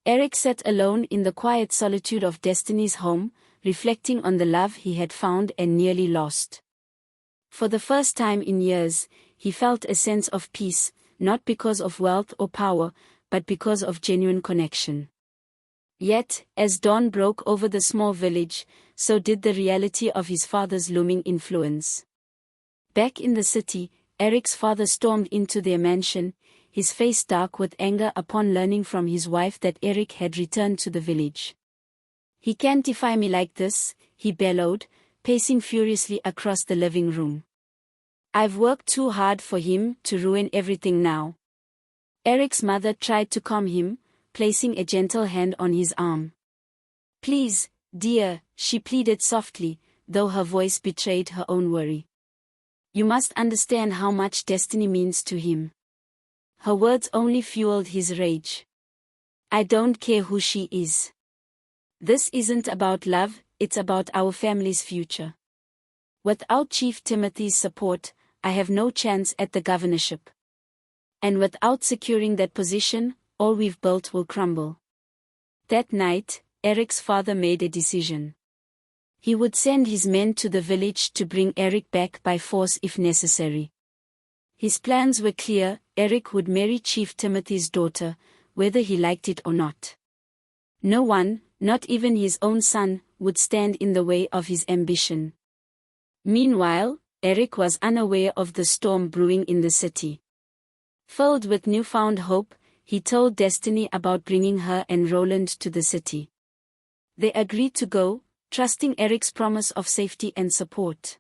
Eric sat alone in the quiet solitude of Destiny's home, reflecting on the love he had found and nearly lost. For the first time in years, he felt a sense of peace, not because of wealth or power, but because of genuine connection. Yet, as dawn broke over the small village, so did the reality of his father's looming influence. Back in the city, Eric's father stormed into their mansion, his face dark with anger upon learning from his wife that Eric had returned to the village. "He can't defy me like this," he bellowed, pacing furiously across the living room. "I've worked too hard for him to ruin everything now." Eric's mother tried to calm him, placing a gentle hand on his arm. "Please, dear," she pleaded softly, though her voice betrayed her own worry. "You must understand how much Destiny means to him." Her words only fueled his rage. "I don't care who she is. This isn't about love, it's about our family's future. Without Chief Timothy's support, I have no chance at the governorship. And without securing that position, all we've built will crumble." That night, Eric's father made a decision. He would send his men to the village to bring Eric back by force if necessary. His plans were clear: Eric would marry Chief Timothy's daughter, whether he liked it or not. No one, not even his own son, would stand in the way of his ambition. Meanwhile, Eric was unaware of the storm brewing in the city. Filled with newfound hope, he told Destiny about bringing her and Roland to the city. They agreed to go, trusting Eric's promise of safety and support.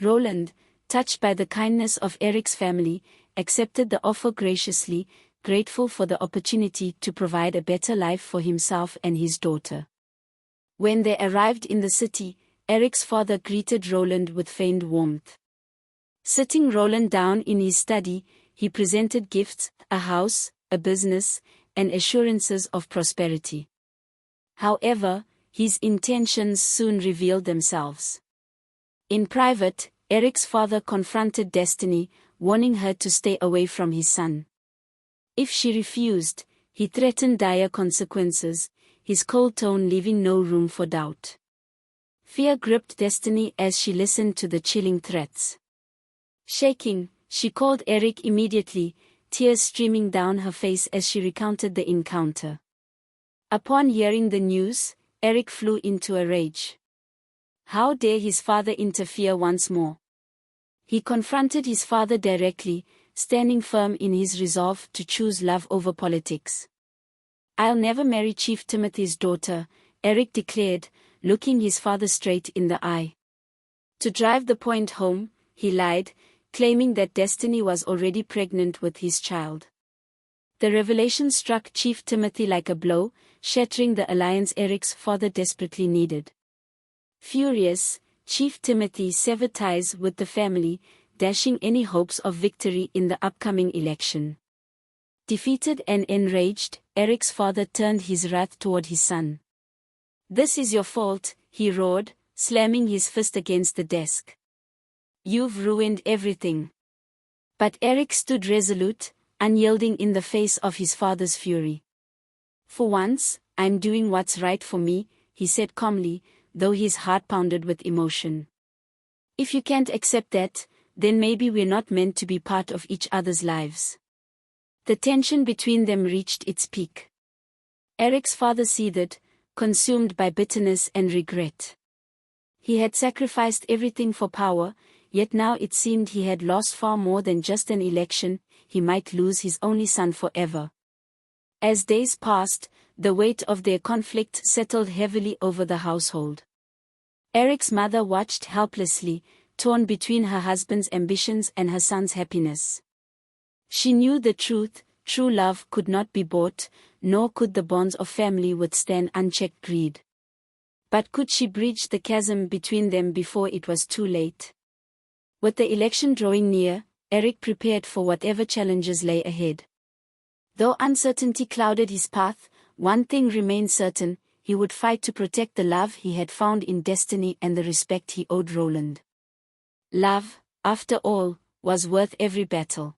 Roland, touched by the kindness of Eric's family, accepted the offer graciously, grateful for the opportunity to provide a better life for himself and his daughter. When they arrived in the city, Eric's father greeted Roland with feigned warmth. Sitting Roland down in his study, he presented gifts: a house, a business, and assurances of prosperity. However, his intentions soon revealed themselves. In private, Eric's father confronted Destiny, warning her to stay away from his son. If she refused, he threatened dire consequences, his cold tone leaving no room for doubt. Fear gripped Destiny as she listened to the chilling threats. Shaking, she called Eric immediately, tears streaming down her face as she recounted the encounter. Upon hearing the news, Eric flew into a rage. How dare his father interfere once more? He confronted his father directly, standing firm in his resolve to choose love over politics. "I'll never marry Chief Timothy's daughter," Eric declared, looking his father straight in the eye. To drive the point home, he lied, claiming that Destiny was already pregnant with his child. The revelation struck Chief Timothy like a blow, shattering the alliance Eric's father desperately needed. Furious, Chief Timothy severed ties with the family, dashing any hopes of victory in the upcoming election. Defeated and enraged, Eric's father turned his wrath toward his son. "This is your fault," he roared, slamming his fist against the desk. "You've ruined everything." But Eric stood resolute, unyielding in the face of his father's fury. "For once, I'm doing what's right for me," he said calmly, though his heart pounded with emotion. "If you can't accept that, then maybe we're not meant to be part of each other's lives." The tension between them reached its peak. Eric's father seethed, consumed by bitterness and regret. He had sacrificed everything for power, yet now it seemed he had lost far more than just an election. He might lose his only son forever. As days passed, the weight of their conflict settled heavily over the household. Eric's mother watched helplessly, torn between her husband's ambitions and her son's happiness. She knew the truth: true love could not be bought, nor could the bonds of family withstand unchecked greed. But could she bridge the chasm between them before it was too late? With the election drawing near, Eric prepared for whatever challenges lay ahead. Though uncertainty clouded his path, one thing remained certain: he would fight to protect the love he had found in Destiny and the respect he owed Roland. Love, after all, was worth every battle.